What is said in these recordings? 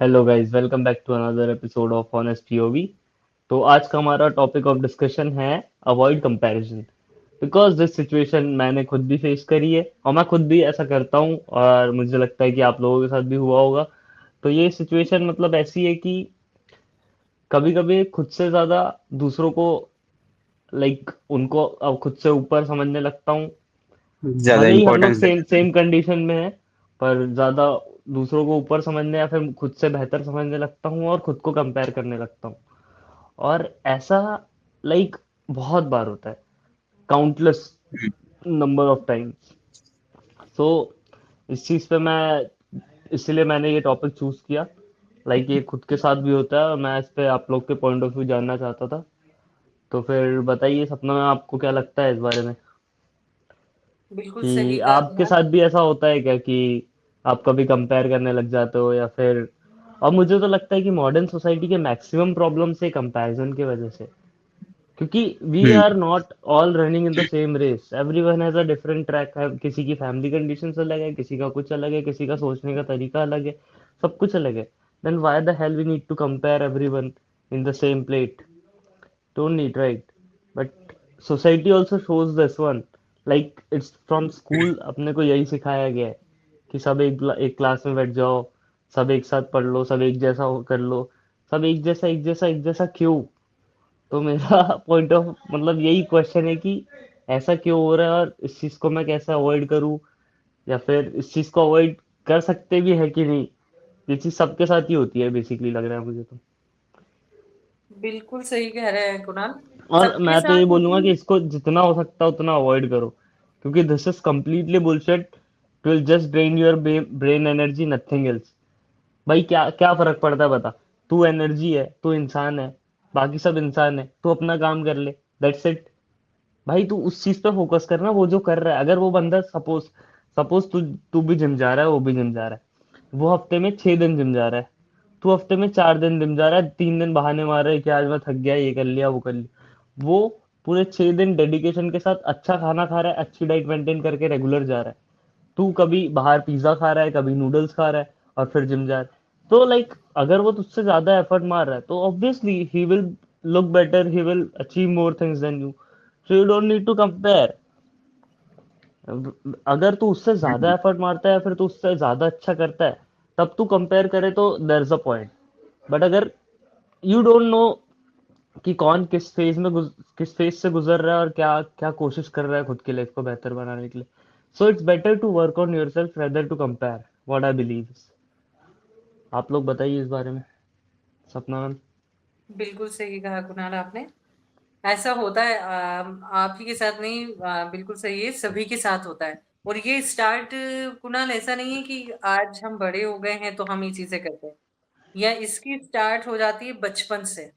Hello guys, welcome back to another episode of honest POV. तो आज का हमारा टॉपिक ऑफ डिस्कशन है avoid comparison. Because this situation मैंने खुद भी फेस करी है और मैं खुद भी ऐसा करता हूँ और मुझे लगता है कि आप लोगों के साथ भी हुआ होगा। तो ये सिचुएशन मतलब ऐसी है कि कभी कभी खुद से ज़्यादा दूसरों को उनको अब खुद से ऊपर समझने लगता हूँ। ज्यादा भले ही हम लोग इम्पोर्टेंस सेम देते हैं। सेम कंडीशन में हैं, पर ज़्यादा दूसरों को ऊपर समझने या फिर खुद से बेहतर समझने लगता हूँ और खुद को कंपेयर करने लगता हूँ। और ऐसा लाइक बहुत बार होता है, काउंटलेस नंबर ऑफ टाइम्स। सो इस चीज़ पे मैं इसीलिए मैंने ये टॉपिक चूज किया। ये खुद के साथ भी होता है और मैं इस पे आप लोग के पॉइंट ऑफ व्यू जानना चाहता था। तो फिर बताइए सपना में, आपको क्या लगता है इस बारे में बिल्कुल कि सही कहा आपके कुणाल। साथ भी ऐसा होता है क्या कि आप कभी कंपेयर करने लग जाते हो या फिर। और मुझे तो लगता है कि मॉडर्न सोसाइटी के मैक्सिमम प्रॉब्लम से कंपैरिजन की वजह से, क्योंकि we are hmm. Not all running in the same race, everyone has a different track है। किसी की फैमिली कंडीशंस अलग है, किसी का कुछ अलग है, किसी का सोचने का तरीका अलग है, सब कुछ अलग है। Then why the hell we need to compare everyone in the same plate? Don't need, right? But society also shows this one. It's from school अपने को यही सिखाया गया है कि सब एक क्लास में बैठ जाओ, सब एक साथ पढ़ लो, सब एक जैसा कर लो। सब एक जैसा एक जैसा एक जैसा क्यों? तो मेरा पॉइंट ऑफ मतलब यही क्वेश्चन है कि ऐसा क्यों हो रहा है और इस चीज को मैं कैसे अवॉइड करूं, या फिर इस चीज को अवॉइड कर सकते भी है कि नहीं। ये चीज सबके साथ ही होती है बेसिकली, लग रहा है मुझे तो। बिल्कुल सही कह रहे हैं कुणाल। और सबके मैं तो ये साथ बोलूंगा होती। कि इसको जितना हो सकता है उतना अवॉइड करो, क्योंकि this is completely bullshit. It will just drain your brain energy, nothing else. भाई क्या क्या फर्क पड़ता है बता? तू एनर्जी है, तू इंसान है, बाकी सब इंसान है, तू अपना काम कर ले, दैट्स इट। भाई तू उस चीज पे फोकस करना, वो जो कर रहा है। अगर वो बंदा सपोज सपोज तू तू भी जिम जा रहा है, वो भी जिम जा रहा है, वो हफ्ते में 6 दिन जिम जा रहा है, तू हफ्ते में 4 दिन जिम जा रहा है, 3 दिन बहाने मार रहा है कि आज मैं थक गया, ये कर लिया वो कर लिया। वो पूरे 6 दिन डेडिकेशन के साथ अच्छा खाना खा रहा है, अच्छी डाइट मेंटेन करके रेगुलर जा रहा है। तू कभी बाहर पिज्जा खा रहा है, कभी नूडल्स खा रहा है, और फिर जिम जा रहा है। तो अगर वो तुझसे ज्यादा एफर्ट मार रहा है तो obviously he will look better, he will achieve more things than you. So you don't need to compare. अगर तू उससे ज्यादा हम्म। एफर्ट मारता है या फिर तू उससे ज्यादा अच्छा करता है, तब तू कंपेयर करे तो there is a point. But अगर यू डोंट नो कि कौन किस फेज से गुजर रहा है और क्या क्या कोशिश कर रहा है खुद की लाइफ को बेहतर बनाने के लिए, so it's better to work on yourself rather to compare. What I believe. आप लोग बताइए इस बारे में, सपना मैम। बिल्कुल सही कहा कुणाल आपने। ऐसा होता है, आप ही के साथ नहीं, बिल्कुल सही है, सभी के साथ होता है। और ये स्टार्ट, कुणाल, ऐसा नहीं है कि आज हम बड़े हो गए हैं तो हम ये चीजें करते हैं। या इसकी स्टार्ट हो जाती है बचपन से।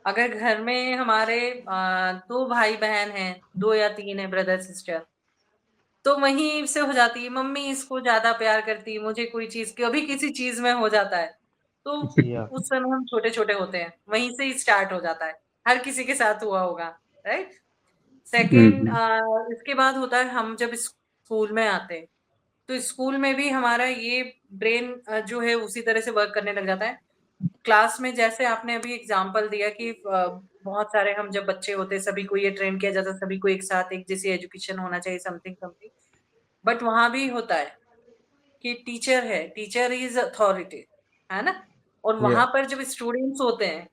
अगर घर में हमारे दो भाई बहन हैं, दो या तीन है ब्रदर सिस्टर, तो वहीं से हो जाती है। मम्मी इसको ज्यादा प्यार करती है, मुझे कोई चीज कभी किसी चीज में हो जाता है, तो या उस समय हम छोटे छोटे होते हैं, वहीं से ही स्टार्ट हो जाता है। हर किसी के साथ हुआ होगा, राइट। सेकेंड, हम्म। इसके बाद होता है हम जब स्कूल में आते हैं, तो स्कूल में भी हमारा ये ब्रेन जो है उसी तरह से वर्क करने लग जाता है। क्लास में जैसे आपने अभी एग्जांपल दिया कि बहुत सारे हम जब बच्चे होते हैं, सभी को ये ट्रेन किया जाता है, सभी को एक साथ एक जैसी एजुकेशन होना चाहिए, समथिंग समथिंग। बट वहां भी होता है कि टीचर है, टीचर इज अथॉरिटी, है ना। और या वहां पर जब स्टूडेंट्स होते हैं,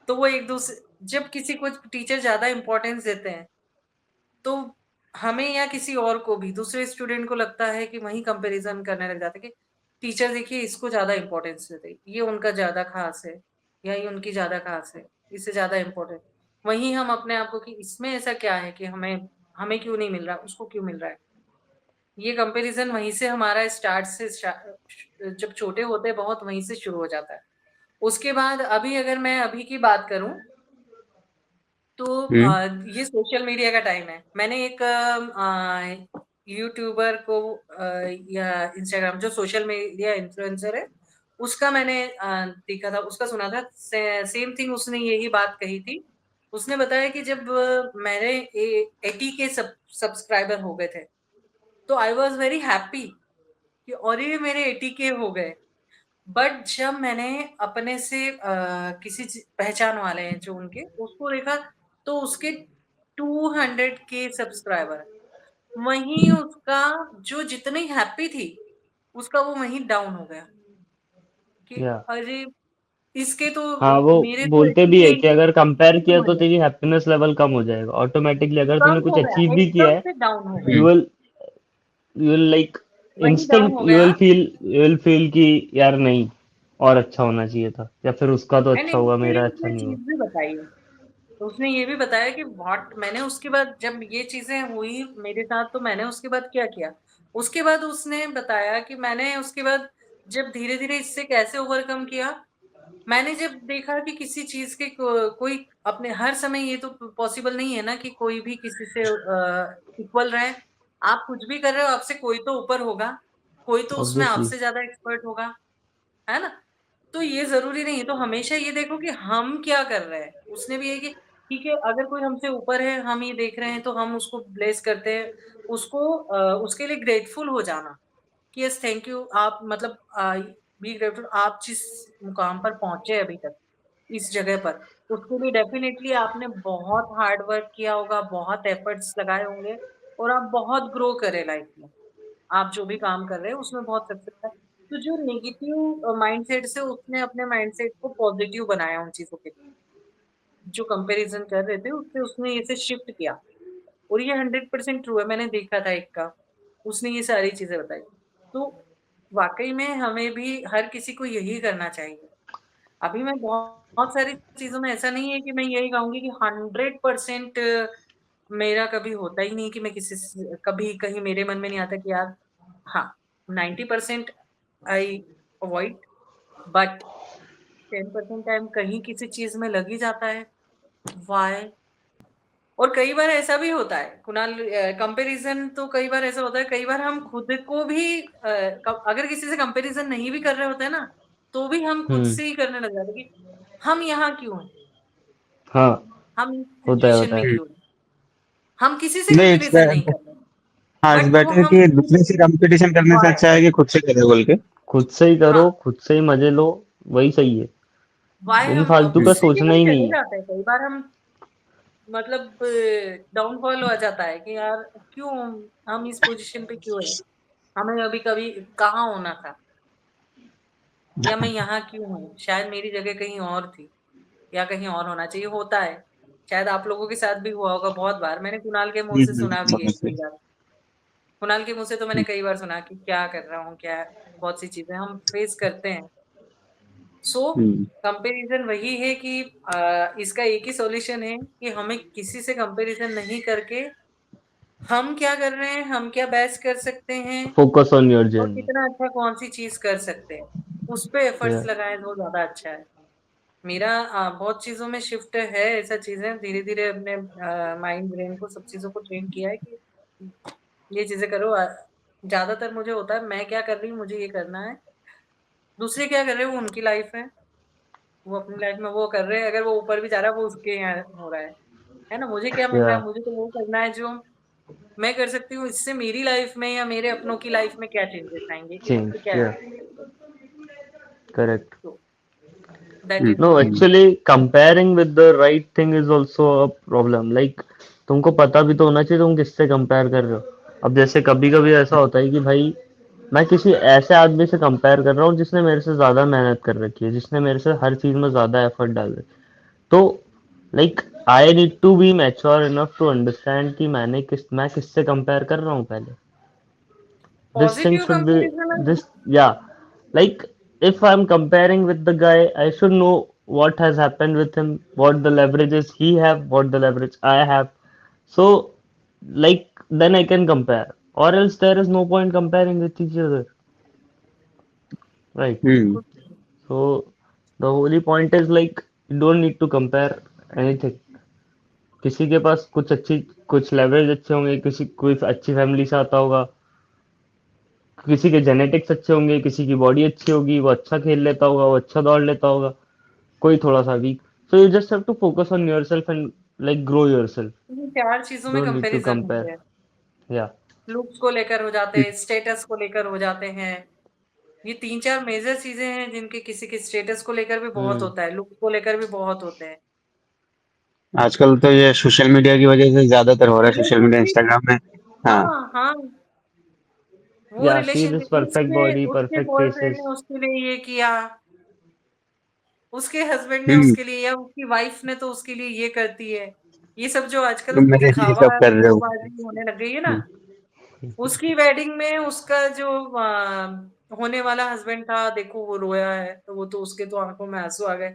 तो वो एक दूसरे, जब किसी को टीचर ज्यादा इंपॉर्टेंस देते हैं, तो हमें या किसी और को भी, दूसरे स्टूडेंट को लगता है कि वही कंपैरिजन करने लग जाते हैं कि टीचर देखिए इसको ज्यादा इंपॉर्टेंस देते हैं, ये उनका ज्यादा खास है, या ये उनकी ज्यादा खास है, इससे ज्यादा इंपॉर्टेंट। वहीं हम अपने आप को कि इसमें ऐसा क्या है कि हमें हमें क्यों नहीं मिल रहा, उसको क्यों मिल रहा है। ये कंपैरिजन वहीं से हमारा जब छोटे होते हैं बहुत, वहीं से शुरू हो जाता है। उसके बाद अभी अगर मैं अभी की बात करूं, तो हम्म। ये सोशल मीडिया का टाइम है। मैंने एक यूट्यूबर को, या इंस्टाग्राम, जो सोशल मीडिया इन्फ्लुएंसर है, उसका मैंने देखा था, उसका सुना था। सेम थिंग उसने यही बात कही थी। उसने बताया कि जब मेरे 80 के सब्सक्राइबर हो गए थे, तो आई वॉज वेरी हैप्पी कि और ये मेरे 80 के हो गए। बट जब मैंने अपने से किसी पहचान वाले हैं जो उनके उसको देखा, तो उसके 200 के सब्सक्राइबर, वहीं उसका जो जितनी हैप्पी थी उसका वो वहीं डाउन हो गया कि या अरे इसके तो हाँ, वो मेरे तो बोलते भी है कि अचीवमेंट अगर कंपेयर किया तो बढ़िया तेरी हैप्पीनेस लेवल कम हो जाएगा ऑटोमेटिकली। अगर तूने कम कुछ हो गया, अचीव भी किया एकदम है, से डाउन हो यू गया, विल यू विल लाइक वहीं डाउन इंस्टेंट हो यू गया। विल फील कि यार नहीं, और अच्छा होना चाहिए था, या फिर उसका तो एंड अच्छा हुआ, मेरा इनक्लूडिंग अच्छा उसने नहीं हुआ। चीज भी बताई है, तो उसने ये भी बताया कि व्हाट मैंने उसके बाद जब ये चीजें हुई मेरे साथ, तो मैंने उसके बाद क्या किया। उसके बाद उसने बताया कि मैंने उसके बाद जब धीरे धीरे इससे कैसे ओवरकम किया। मैंने जब देखा कि किसी चीज के कोई अपने हर समय ये तो पॉसिबल नहीं है ना कि कोई भी किसी से इक्वल रहे। आप कुछ भी कर रहे हो आपसे कोई तो ऊपर होगा, कोई तो उसमें ऑब्वियसली। आपसे ज्यादा एक्सपर्ट होगा, है ना। तो ये जरूरी नहीं है, तो हमेशा ये देखो कि हम क्या कर रहे हैं। उसने भी ये कि ठीक है अगर कोई हमसे ऊपर है हम ये देख रहे हैं तो हम उसको ब्लेस करते हैं, उसको उसके लिए ग्रेटफुल हो जाना कि यस थैंक यू आप मतलब बी ग्रेटफुल आप जिस मुकाम पर पहुंचे अभी तक इस जगह पर, उसके लिए डेफिनेटली आपने बहुत हार्ड वर्क किया होगा, बहुत एफर्ट्स लगाए होंगे और आप बहुत ग्रो करे लाइफ में। आप जो भी काम कर रहे हैं उसमें बहुत सक्सेस है। तो जो नेगेटिव माइंडसेट से उसने अपने माइंडसेट को पॉजिटिव बनाया उन चीजों के लिए, जो कंपैरिजन कर रहे थे उससे उसने इसे शिफ्ट किया। और ये 100% ट्रू है, मैंने देखा था एक का, उसने ये सारी चीजें बताई। तो वाकई में हमें भी हर किसी को यही करना चाहिए। अभी मैं बहुत बहुत सारी चीजों में ऐसा नहीं है कि मैं यही कहूंगी कि 100% मेरा कभी होता ही नहीं कि मैं किसी से कभी कहीं मेरे मन में नहीं आता कि यार हाँ 90% आई अवॉइड, बट 10% टाइम कहीं किसी चीज में लग ही जाता है। वाई। और कई बार ऐसा भी होता है कुणाल, कंपैरिजन तो कई बार ऐसा होता है, कई बार हम खुद को भी अगर किसी से कंपैरिजन नहीं भी कर रहे होते हैं ना, तो भी हम खुद हम्म। से ही करने लग जाते हैं कि हम यहाँ क्यों हैं, हाँ, हम इस होता है सिचुएशन होता में है। क्यों हैं। हम किसी से नहीं इट्स कंपैरिजन नहीं कर रहे, हाँ इट्स बट वो बेटर हम कि खुद दूसरे से कंपटीशन करने से वाई। अच्छा है कि खुद से करे बोल के। खुद से ही करो, हाँ, खुद से ही मजे लो, वही सही है। वाई बिन हम फालतू का उससे भी सोचना हम ही चले नहीं है। जाते हैं कई बार हम मतलब डाउनफॉल हो जाता है कि यार क्यों हम इस पोजीशन पे क्यों है, हमें अभी कभी कहाँ होना था, या मैं यहाँ क्यों हूँ, शायद मेरी जगह कहीं और थी या कहीं और होना चाहिए, होता है। शायद आप लोगों के साथ भी हुआ होगा बहुत बार, मैंने कुणाल के मुंह से सुना भी है बहुत कई सही। बार। कुणाल के मुंह से तो मैंने कई बार सुना कि क्या कर रहा हूँ क्या, बहुत सी चीजें हम फेस करते हैं। सो हम्म कंपैरिजन वही है कि इसका एक ही सॉल्यूशन है कि हमें किसी से कंपैरिजन नहीं करके हम क्या कर रहे हैं, हम क्या बेस्ट कर सकते हैं फोकस ऑन योर और जर्नी। कितना अच्छा कौन सी चीज कर सकते हैं, उस पे या एफर्ट्स लगाएं तो ज्यादा अच्छा है। मेरा बहुत चीजों में शिफ्ट है, ऐसा चीजें धीरे धीरे अपने माइंड ब्रेन को सब चीजों को ट्रेन किया है कि ये चीजें करो। ज्यादातर मुझे होता है मैं क्या कर रही हूँ मुझे ये करना है, दूसरे क्या कर रहे हैं वो उनकी लाइफ है, वो अपनी लाइफ में वो कर रहे हैं, अगर वो ऊपर भी जा रहा है वो उसके यहाँ हो रहा है ना। मुझे क्या मिल या रहा है, मुझे तो वो करना है जो मैं कर सकती हूँ, इससे मेरी लाइफ में या मेरे अपनों की लाइफ में क्या चेंजेस आएंगे, चेंज, इससे क्या या है। करेक्ट। तो that is no, what. Actually comparing with the right thing is also a problem. Like तुमको पता भी तो होना चाहिए तुम किससे कंपेयर कर रहे हो। अब जैसे कभी कभी ऐसा होता है कि भाई मैं किसी ऐसे आदमी से कंपेयर कर रहा हूँ जिसने मेरे से ज्यादा मेहनत कर रखी है, जिसने मेरे से हर चीज में ज्यादा एफर्ट डाले, तो like I need to be mature enough to understand कि मैं किससे कंपेयर कर रहा हूँ पहले। This thing positive should be comparison. this, yeah, like if I'm comparing with the guy, I should know what has happened with him, what the leverages he have, what the leverage I have. So like then I can compare, or else there is no point comparing with each other, right? हम्म बिल्कुल। So the only point is like you don't need to compare anything. किसी के पास कुछ leverage अच्छे होंगे, किसी कोई अच्छी family से आता होगा, किसी के जेनेटिक्स अच्छे होंगे, किसी की बॉडी अच्छी होगी, वो अच्छा खेल लेता होगा, वो अच्छा दौड़ लेता होगा, कोई थोड़ा सा weak. So you just have to focus on yourself and like grow yourself. इन चार चीजों में डोंट नीड टू कंपैरिजन होते कंपेयर। हैं। या लुक्स को लेकर हो जाते हैं, स्टेटस को लेकर हो जाते हैं, ये 3-4 मेजर चीजें हैं जिनके किसी के स्टेटस को लेकर भी बहुत हम्म। होता है, लुक को लेकर भी बहुत होते हैं। आजकल तो ये सोशल मीडिया की वजह से ज्यादातर हो रहा है, सोशल मीडिया रिलेशनशिप, इंस्टाग्राम में। हाँ। हाँ, हाँ, वो या सी दिस रिलेशनशिप परफेक्ट उसने बॉडी उसके परफेक्ट बॉयफ्रेंड फेसेस। ने उसके लिए ये किया, उसके हस्बैंड ने हम्म। उसके लिए, या उसकी वाइफ ने तो उसके लिए ये करती है। ये सब जो आजकल तुम मेरे लिए दिखावा सब कर रहे हो। शोबाजी होने लग गई है ना, हम्म। उसकी वेडिंग में उसका जो होने वाला हस्बैंड था, देखो वो रोया है, तो वो तो उसके तो आंखों में आंसू आ गए।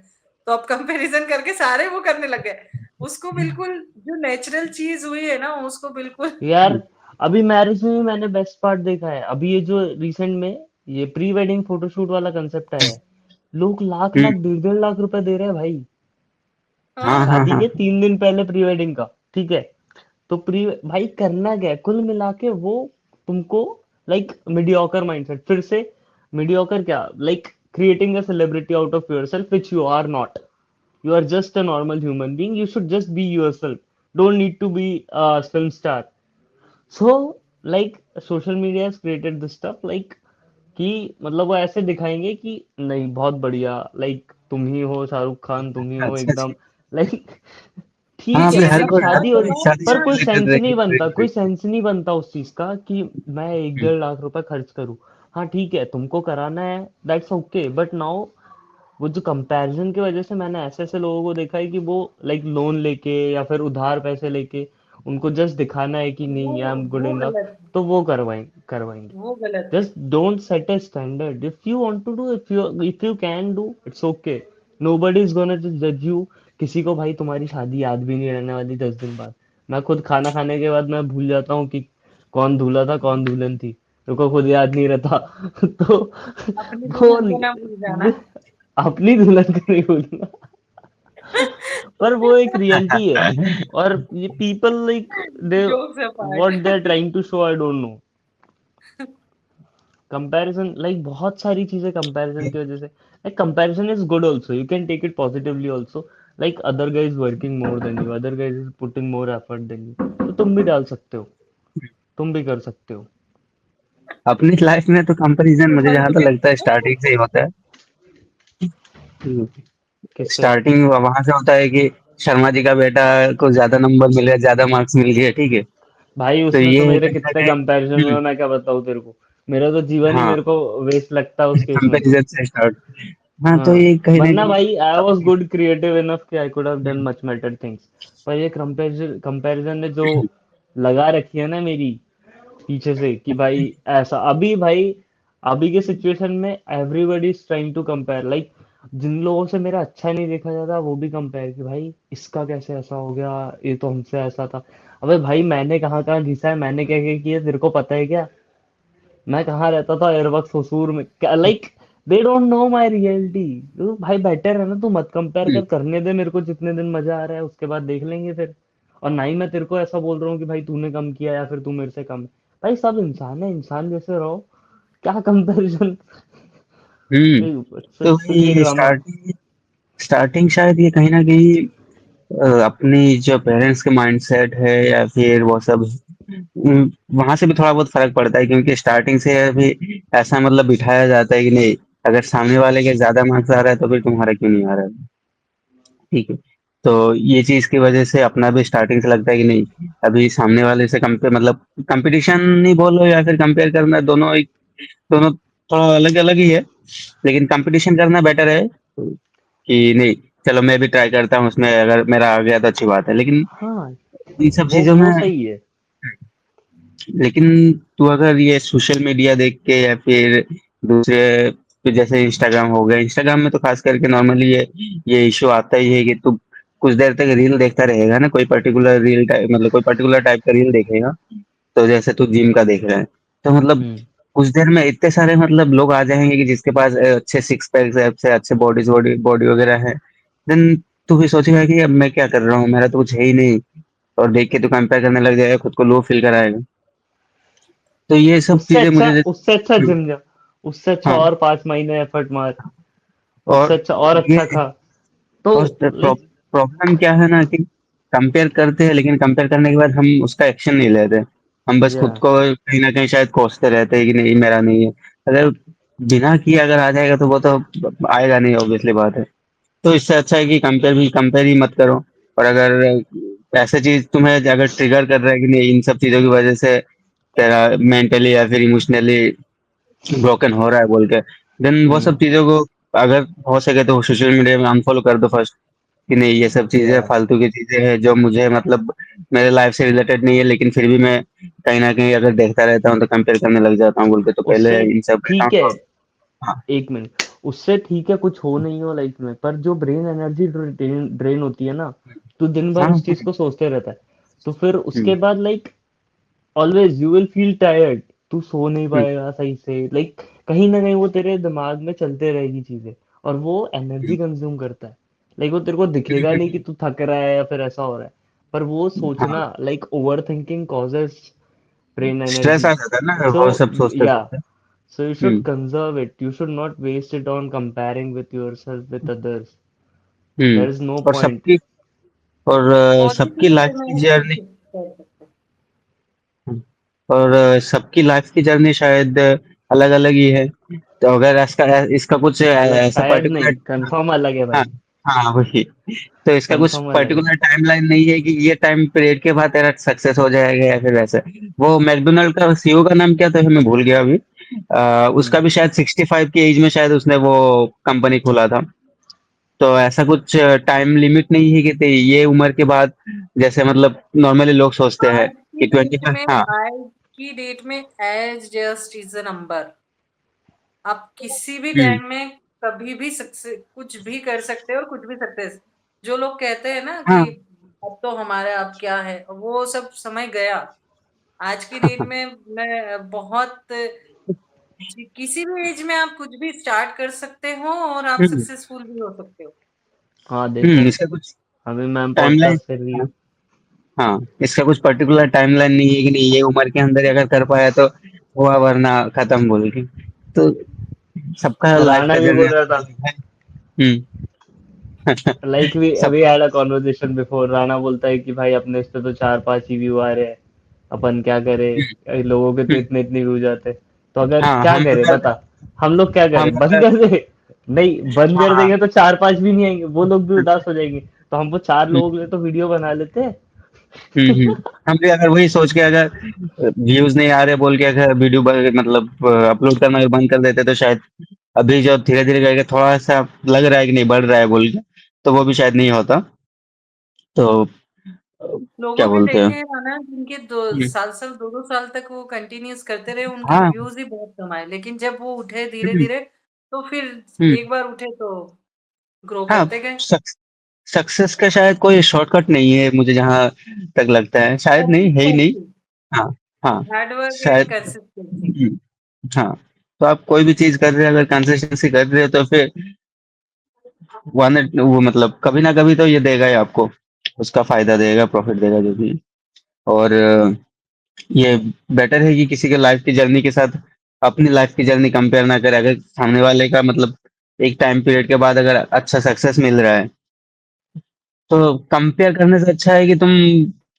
तो अब कंपैरिजन करके सारे वो करने लग गए। उसको बिल्कुल जो नेचुरल चीज हुई है ना, उसको बिल्कुल यार अभी मैरिज में भी मैंने बेस्ट पार्ट देखा है, अभी ये जो रिसेंट में ये प्री वेडिंग फोटोशूट वाला कंसेप्ट आया है, लोग लाख हम्म। लाख 1.5 लाख रुपए दे रहे हैं भाई। हाँ हाँ, हाँ शादी हाँ। के 3 दिन पहले प्री वेडिंग का, ठीक है। तो प्री भाई करना क्या है कुल मिला के वो तुमको, लाइक मीडियोकर माइंडसेट फिर से, मीडियोकर क्या, like creating a celebrity out of yourself which you are not. You are just a normal human being. You should just be yourself. Don't need to be a film star. So, like, social media has created this stuff, like, कि मतलब वो ऐसे दिखाएंगे कि नहीं बहुत बढ़िया, like तुम ही हो शाहरुख खान, तुम ही हो अच्छा अच्छा। एकदम, लाइक हाँ, ठीक है अभी ये हर भाई सब कोई हर शादी हो रही, कोई शादी पर से बताऊंगा। कोई रिलेटेड सेंस रह नहीं बनता, रही कोई है। सेंस नहीं बनता उस चीज का कि मैं एक हम्म। 1.5 लाख रुपए खर्च करूँ। हाँ ठीक है तुमको कराना है, दैट्स ओके, बट नाउ वो जो कंपैरिजन की वजह से मैंने ऐसे ऐसे लोगों को देखा है कि वो लाइक लोन लेके या फिर उधार पैसे लेके उनको जस्ट दिखाना है कि नहीं आई एम गुड वो इनफ, गलत है, तो वो करवाएंगे। वो गलत है। Just don't set a standard if you want to do, if you can do, it's okay, nobody is gonna just judge you। किसी को भाई तुम्हारी शादी याद भी नहीं रहने वाली 10 दिन बाद। मैं खुद खाना खाने के बाद मैं भूल जाता हूँ कि कौन दूल्हा था कौन दुल्हन थी, मेरे को खुद याद नहीं रहता। तो अपनी वो दुल्हन को ना भूल जाना। अपनी दुल्हन को नहीं भूलना, पर वो एक रियलिटी है। और ये people like they jokes what they apart. Are trying to show, I don't know. Comparison like बहुत सारी चीजें कंपैरिजन की वजह से, like comparison is good also, you can take it positively also. Like other guys is working more than you, other guys is putting more effort than you, तो तुम भी डाल सकते हो, तुम भी कर सकते हो। अपनी लाइफ में तो कंपैरिजन मुझे जहां तक लगता है स्टार्टिंग से ही होता है। किससे? स्टार्टिंग वहां से होता है कि शर्मा जी का बेटा को ज्यादा नंबर मिले, ज्यादा मार्क्स मिल गए, ठीक है। भाई तो उसमें तो ये मेरे कहीं ना कितने कहीं। कंपैरिजन हुए, मैं क्या बताऊँ तेरे को। मेरा तो जीवन ही हाँ, मेरे को वेस्ट लगता है उस केस में तो। कंपैरिजन से स्टार्ट। हाँ, तो हाँ ये कहीं ना वरना कहीं भाई आई वाज अपनी। गुड क्रिएटिव इनफ कि I could have done hmm. Much better things. पर ये कंपैरिजन कंपैरिजन ने जो लगा रखी है ना मेरी पीछे से कि भाई ऐसा, अभी भाई अभी के सिचुएशन में everybody is trying to compare, like जिन लोगों से मेरा अच्छा नहीं देखा जाता वो भी कंपेयर कि भाई इसका कैसे ऐसा हो गया, ये तो हमसे ऐसा था। अबे भाई मैंने कहाँ कहाँ घिसा है, मैंने क्या क्या किया, तेरे को पता है क्या? मैं कहाँ रहता था, एयरबक्स होसूर में क्या, like they don't know my reality. तो भाई बेटर है ना, तू मत कंपेयर हम्म। कर, करने दे मेरे को जितने दिन मजा आ रहा है, उसके बाद देख लेंगे फिर। और ना ही मैं तेरे को ऐसा बोल रहा हूँ कि भाई तूने कम किया या फिर तू मेरे से कम है। भाई सब इंसान है, इंसान जैसे रहो, क्या कंपैरिजन। हम्म। तो सच ही वही ड्रामा। स्टार्टिंग स्टार्टिंग शायद ये कहीं ना कहीं अपनी जो पेरेंट्स के माइंडसेट है या फिर वो सब, वहां से भी थोड़ा बहुत फर्क पड़ता है, क्योंकि स्टार्टिंग से अभी ऐसा मतलब बिठाया जाता है कि नहीं, अगर सामने वाले के ज्यादा मार्क्स आ रहा है तो फिर तुम्हारा क्यों नहीं आ रहा है, ठीक है। तो ये चीज की वजह से अपना भी स्टार्टिंग से लगता है कि नहीं, अभी सामने वाले से कंपेयर, मतलब कंपटीशन नहीं बोलो या फिर कंपेयर करना, दोनों एक, दोनों थोड़ा अलग अलग ही है। लेकिन कंपटीशन करना बेटर है कि नहीं, चलो मैं भी ट्राई करता हूँ, उसमें अगर मेरा आ गया तो अच्छी बात है, लेकिन हाँ इन सब वो चीजों में। वो सही है। लेकिन तू अगर ये सोशल मीडिया देख के या फिर दूसरे पे जैसे इंस्टाग्राम हो गया, इंस्टाग्राम में तो खास करके नॉर्मली ये इशू आता ही है कि तू कुछ देर तक रील देखता रहेगा ना, कोई पर्टिकुलर रील टाइप, मतलब कोई पर्टिकुलर टाइप का रील देखेगा। तो जैसे तू जिम का देख रहा है, तो मतलब हम्म। कुछ देर में इतने सारे मतलब लोग आ जाएंगे कि जिसके पास अच्छे सिक्स पैक्स है, अच्छे अच्छे बॉडी बॉडी वगैरह है। देन तू भी सोचेगा कि अब मैं क्या कर रहा हूँ, मेरा तो कुछ है ही नहीं। और देख के तू कंपेयर करने लग जाएगा, खुद को लो फील कराएगा। तो ये सब चीजें मुझे उससे अच्छा जिम जा, उससे अच्छा हाँ। और 5 महीने एफर्ट मार, उससे और अच्छा और ये अच्छा खा। तो और लाइक प्रॉब्लम क्या है ना कि कंपेयर करते हैं, लेकिन कंपेयर करने के बाद हम उसका एक्शन नहीं लेते। हम बस या खुद को कहीं ना कहीं शायद कोसते रहते हैं कि नहीं मेरा नहीं है। अगर बिना किए अगर आ जाएगा तो वो तो आएगा नहीं, ऑब्वियसली बात है। तो इससे अच्छा है कि कंपेयर ही मत करो। और अगर ऐसा चीज तुम्हें अगर ट्रिगर कर रहा है कि नहीं, इन सब चीजों की वजह से तेरा मेंटली या फिर इमोशनली ब्रोकन हो रहा है बोल के, देन वो सब चीजों को अगर हो सके तो सोशल मीडिया में अनफॉलो कर दो फर्स्ट, कि नहीं ये सब चीजें या फालतू की चीजें हैं जो मुझे मतलब मेरे लाइफ से रिलेटेड नहीं है, लेकिन फिर भी मैं कहीं ना कहीं अगर देखता रहता हूँ तो कंपेयर करने लग जाता हूँ बोल के, तो पहले उससे इन सब ठीक अकाउंट है, को। हाँ। एक मिनट, उससे ठीक है कुछ हो नहीं हो लाइफ में, पर जो ब्रेन एनर्जी ड्रेन ड्रेन होती है ना, तो दिन भर हाँ। उस चीज को सोचते रहता है, तो फिर हम्म, उसके बाद like always you will feel tired, तू सो नहीं हम्म, पाएगा सही से, लाइक कहीं ना कहीं वो तेरे दिमाग में चलते रहेगी चीजें, और वो एनर्जी हम्म, कंज्यूम करता है। लाइक वो तेरे को दिखेगा नहीं कि तू थक रहा है या फिर ऐसा हो रहा है, पर वो हाँ, सोचना, like overthinking causes brain stress energy. आ जाता है ना सो वो सब सोचते या सोचते। so you should hmm, conserve it, you should not waste it on comparing with yourself with others, hmm. there is no और point। सबकी और सबकी पॉजिटिव वे लाइफ में की जर्नी कर सकते हैं। और सबकी लाइफ की जर्नी शायद अलग अलग ही है। तो अगर इसका इसका कुछ अलग ऐसा शायद नहीं, पर्टिकुलर। कंफर्म अलग है हाँ, भाई, हाँ वही। तो इसका कुछ कंफर्म अलग है। पर्टिकुलर टाइमलाइन नहीं है कि ये टाइम पीरियड के बाद तेरा सक्सेस हो जाएगा या फिर वैसे। वो मैकडोनल्ड का सीईओ का नाम क्या था, मैं भूल गया अभी। उसका हम्म। भी शायद 65 की एज में शायद उसने वो कंपनी खोला था। तो ऐसा कुछ टाइम लिमिट नहीं है कि ये उम्र के बाद, जैसे मतलब नॉर्मली लोग सोचते हैं आज की कि ट्वेंटी डेट फाइव में हाँ। आज की डेट में age just is a number. आप किसी भी हम्म, टाइम में कभी भी सक्सेस कुछ भी कर सकते हो और कुछ भी सक्सेस। जो लोग कहते हैं ना हाँ। कि अब तो हमारा अब क्या है, वो सब समय गया। आज की डेट में मैं बहुत किसी भी एज में आप कुछ भी स्टार्ट कर सकते हो और आप हम्म, सक्सेसफुल भी हो सकते हो। हाँ देखो, इसका कुछ अभी मैम टाइमलाइन। पॉडकास्ट कर रही है। हाँ, इसका कुछ पर्टिकुलर टाइमलाइन नहीं है कि नहीं ये उम्र के अंदर अगर कर पाया तो हुआ, वरना खत्म बोल के। तो सबका लाइफ राणा का भी जर्नी बोल रहा अलग था, अलग है। हम्म। लाइक वी सबका। Had a conversation before, Rana बोलता है कि भाई अपने इस पे तो 4-5 ही व्यू आ रहे हैं, अपन क्या करें, लोगों के तो हम्म, इतने इतने व्यूज आते हैं, तो अगर हाँ क्या हम करें अगर बता, हम लोग क्या हम करें, बंद अगर कर दे? नहीं, बंद कर हाँ। देंगे तो 4-5 भी नहीं आएंगे, वो लोग भी उदास हो जाएंगे, तो हम वो 4 हम्म, लोगों के लिए तो वीडियो बना लेते हैं। हम भी अगर वही सोच के अगर व्यूज नहीं आ रहे बोल के अगर वीडियो मतलब अपलोड करना अगर बंद कर देते तो शायद अभी जो धीरे धीरे करके थोड़ा सा लग रहा है कि नहीं बढ़ रहा है बोल के, तो वो भी शायद नहीं होता। तो लोगों क्या ने बोलते हैं। देखे हैं ना जिनके दो हम्म, साल साल 2-2 साल तक वो कंटिन्यूस करते रहे, उनके हाँ। व्यूज ही बहुत कम आए, लेकिन जब वो उठे धीरे हम्म, धीरे तो फिर हम्म, एक बार उठे तो ग्रो हाँ। करते गए। सक्सेस का शायद कोई शॉर्टकट नहीं है मुझे जहां तक लगता है, शायद नहीं है ही नहीं। कंसिस्टेंसी, हाँ, हाँ। हार्ड वर्क एंड शायद। कंसिस्टेंसी। हम्म, हाँ। तो आप कोई भी चीज कर रहे हैं अगर कंसिस्टेंसी कर रहे हो तो फिर वन वो मतलब कभी ना कभी तो ये देगा ही आपको, उसका फायदा देगा, प्रॉफिट देगा जो भी। और ये बेटर है कि किसी के लाइफ की जर्नी के साथ अपनी लाइफ की जर्नी कंपेयर ना करें। अगर सामने वाले का मतलब एक टाइम पीरियड के बाद अगर अच्छा सक्सेस मिल रहा है, तो कंपेयर करने से अच्छा है कि तुम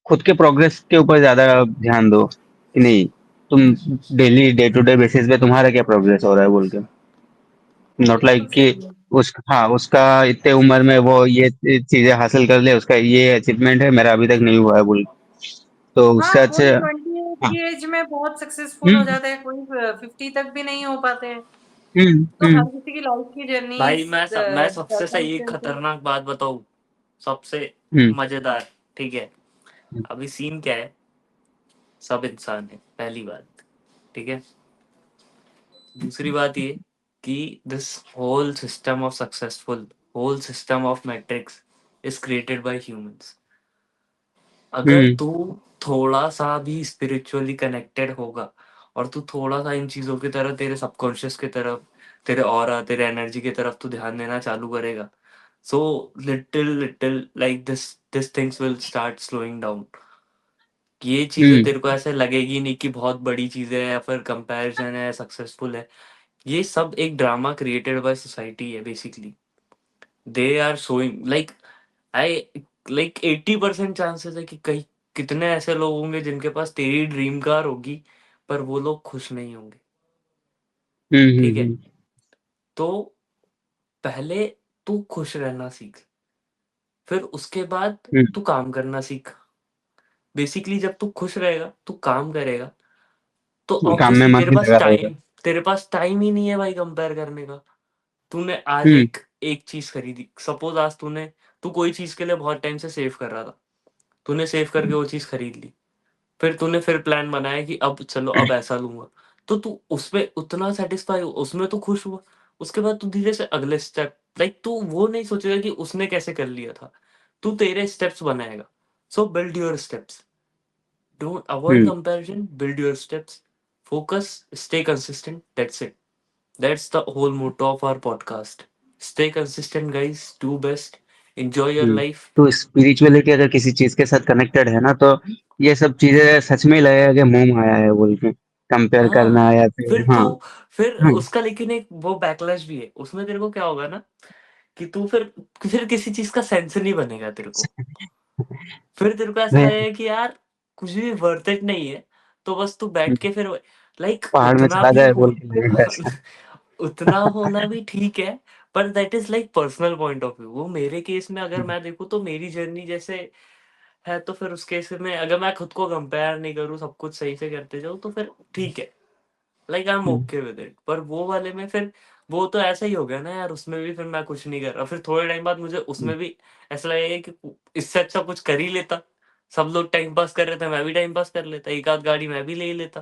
खुद के प्रोग्रेस के ऊपर ज्यादा ध्यान दो, कि नहीं तुम daily day to day basis पे तुम्हारा क्या प्रोग्रेस हो रहा है बोल के। नॉट बिल्कुल लाइक कि सही है। उसका इतने उम्र में वो ये चीजें हासिल कर ले, उसका ये अचीवमेंट है, मेरा अभी तक नहीं हुआ है बोल। तो हाँ, उससे अच्छे। कोई 28 हाँ। की एज में बहुत सक्सेसफुल हो हम्म, जाता है, कोई 50 तक भी नहीं हो पाते हैं। हम्म, तो हम्म, हर किसी की लाइफ की जर्नी भाई मैं सबसे सही एक सर्कमस्टेंसेस। खतरनाक बात बताऊं, सबसे हम्म, मजेदार, ठीक है? अभी सीन क्या है, सब इंसान है, पहली बात, ठीक है? दूसरी बात ये कि this whole system of successful, whole system of matrix is created by humans. अगर हम्म, तू थोड़ा सा भी स्पिरिचुअली कनेक्टेड होगा और तू थोड़ा सा इन चीजों की तरफ, तेरे सबकॉन्शियस की तरफ, तेरे ऑरा, तेरे एनर्जी की तरफ तू ध्यान देना चालू करेगा, so little little like this things will start slowing down. ये चीजें हम्म, तेरे को ऐसे लगेगी नहीं कि बहुत बड़ी चीजें है या फिर कंपैरिजन है, सक्सेसफुल है। ये सब एक ड्रामा क्रिएटेड बाय सोसाइटी है basically. They are showing like, I like 80% chances है कि कई कितने ऐसे लोग होंगे जिनके पास तेरी ड्रीम कार होगी, पर वो लोग खुश नहीं होंगे। हम्म, ठीक है? तो पहले तू खुश रहना सीख, फिर उसके बाद हम्म, तू काम करना सीख। बेसिकली जब तू खुश रहेगा, तू काम करेगा, तो काम में ऑब्वियसली मन भी लगा रहेगा। तेरे पास टाइम ही नहीं है भाई कंपेयर करने का। तूने आज हम्म, एक चीज़ खरीदी, सपोज़ आज तू कोई चीज़ के लिए बहुत टाइम से सेव कर रहा था, तूने सेव करके वो चीज़ खरीद ली। फिर तूने प्लान बनाया कि अब चलो अब ऐसा लूँगा, तो तू उसमें उतना सैटिस्फाई उसमें तू खुश हुआ। उसके बाद तू धीरे से अगले स्टेप, लाइक तू वो नहीं सोचेगा कि उसने कैसे कर लिया था, तू तेरे स्टेप्स बनाएगा। सो build your steps, don't avoid hmm, comparison, build your steps, focus, stay consistent, that's it. That's the whole motto of our podcast. Stay consistent guys, do best, enjoy your hmm. life. तो spirituality अगर किसी चीज के साथ connected है ना, तो ये सब चीजें सच में ही लगेगा कि मोह माया है बोल के, कंपेयर करना हाँ, या फिर, फिर हाँ। तू फिर हाँ। उसका लेकिन एक वो बैकलैश भी है, उसमें तेरे को क्या होगा ना कि तू फिर किसी चीज का सेंस नहीं बनेगा तेरे को। फिर तेरे को ऐसा मैं लगेगा कि यार कुछ भी वर्थ इट नहीं है, तो बस तू बैठ के फिर लाइक पहाड़ में उतना चला भी जाए हो बोल के लगेगा ऐसा। उतना होना भी ठीक है, पर that is like personal point of view. वो मेरे केस में अगर मैं देखूँ तो मेरी जर्नी जैसे है, तो फिर उस केस में अगर मैं खुद को कंपेयर नहीं करूँ, सब कुछ सही से करते जाऊँ, तो फिर ठीक है, like I am hmm, okay with it. पर वो वाले में फिर वो तो ऐसा ही हो गया ना यार, उसमें भी फिर मैं कुछ नहीं कर रहा, फिर थोड़े टाइम बाद मुझे हम्म, उसमें भी ऐसा लगेगा कि इससे अच्छा कुछ कर ही लेता। सब लोग टाइम पास कर रहे थे, मैं भी टाइम पास कर लेता, एक आध गाड़ी मैं भी ले ही लेता।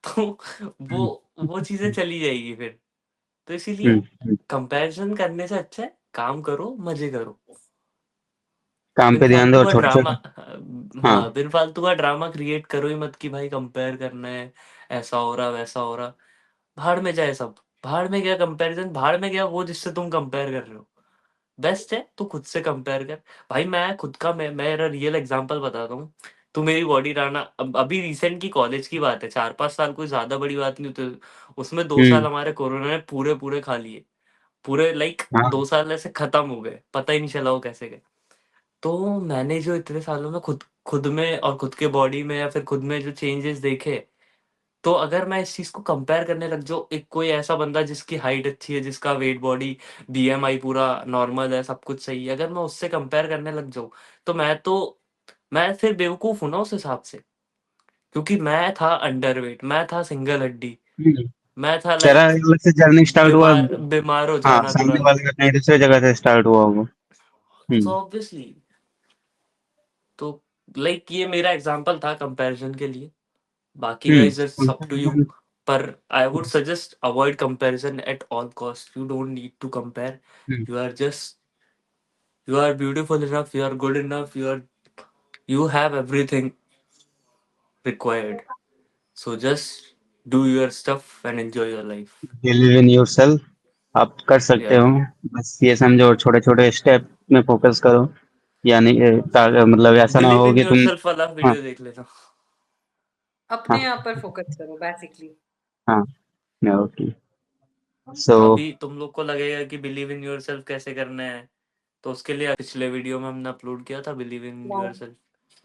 तो हम्म, वो चीजें चली जाएगी फिर। तो इसीलिए हम्म, हम्म। कंपैरिजन करने से अच्छा है काम करो, मजे करो, काम बिन पे ध्यान दो फालतू और का छोटे ड्रामा। छोटे। हाँ। हाँ, बिन फालतू का ड्रामा क्रिएट करो ही मत कि भाई कंपेयर करना है, ऐसा हो रहा वैसा हो रहा। भाड़ में जाए सब, भाड़ में गया कंपैरिजन, भाड़ में गया वो जिससे तुम कंपेयर कर रहे हो। बेस्ट है तू खुद से कंपेयर कर। भाई मैं खुद का मेरा रियल एग्जांपल बताता हूँ। तू मेरी बॉडी राना, अभी रिसेंट की कॉलेज की बात है, 4-5 साल कोई ज्यादा बड़ी बात नहीं होती। उसमें 2 साल हम्म। हमारे कोरोना ने पूरे पूरे खा लिए, पूरे लाइक हाँ। 2 साल ऐसे खत्म हो गए, पता ही नहीं चला वो कैसे गए। तो मैंने जो इतने सालों में खुद खुद में और खुद के बॉडी में या फिर खुद में जो चेंजेस देखे, तो अगर मैं इस चीज को कंपेयर करने लग जाऊँ, एक कोई ऐसा बंदा जिसकी हाइट अच्छी है, जिसका वेट बॉडी बीएमआई पूरा नॉर्मल है, सब कुछ सही है, अगर मैं उससे कंपेयर करने लग जाऊँ, तो मैं फिर बेवकूफ हूं ना उस हिसाब से। क्योंकि मैं था अंडरवेट, मैं था सिंगल हड्डी, हम्म। मैं था तेरा लाइक अलग से जर्नी स्टार्ट हुआ। बीमार बीमार हो हाँ, जाना सामने तुरंत। वाले का कहीं दूसरे जगह से स्टार्ट हुआ होगा। सो हम्म, ऑब्वियसली, तो लाइक ये मेरा एग्जांपल था कंपैरिजन के लिए। बाकी guys it's up to you. Hmm. पर I would suggest avoid comparison at all cost. You don't need to compare. Hmm. You are just, you are beautiful enough, you are good enough, you have everything required. So just do your stuff and enjoy your life. Believe in yourself, आप कर सकते Yeah. हो। बस ये समझो और छोटे छोटे स्टेप में फोकस करो। यानी मतलब ऐसा ना Believe हो in कि तुम। yourself वाला हाँ। वीडियो देख लेना। अपने हाँ। आप पर फोकस करो बेसिकली। हाँ। ओके। सो। अभी तुम लोग को लगेगा कि बिलीव इन योरसेल्फ कैसे करना है, तो उसके लिए पिछले वीडियो में हमने अपलोड किया था बिलीव इन योरसेल्फ।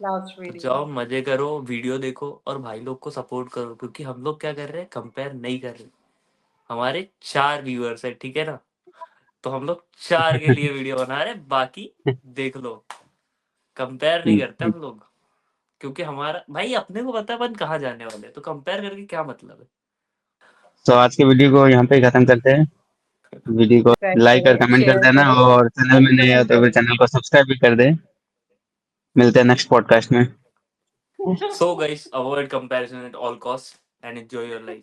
लास्ट तो वीडियो। जाओ मजे करो, वीडियो देखो और भाई लोग को सपोर्ट करो, क्योंकि हम लोग क्या कर रहे हैं, कंपेयर नहीं कर रहे। हमारे 4 व्यूअर्स है, ठीक है ना, तो हम लोग 4 के लिए वीडियो बना रहे हैं, बाकी देख लो। कंपेयर नहीं करते हम लोग, क्योंकि हमारा भाई अपने को पता है अपन कहाँ जाने वाले हैं, तो कंपेयर करके क्या मतलब तो आज के वीडियो को यहाँ पे ही खत्म करते हैं। वीडियो को सब्सक्राइब लाइक और करो, कमेंट कर शेयर देना, करो और चैनल और में नए हो कमेंट तो फिर करो। चैनल को सब्सक्राइब भी कर दे। मिलते हैं नेक्स्ट पॉडकास्ट में। है। So guys, avoid comparison at all cost and enjoy your life.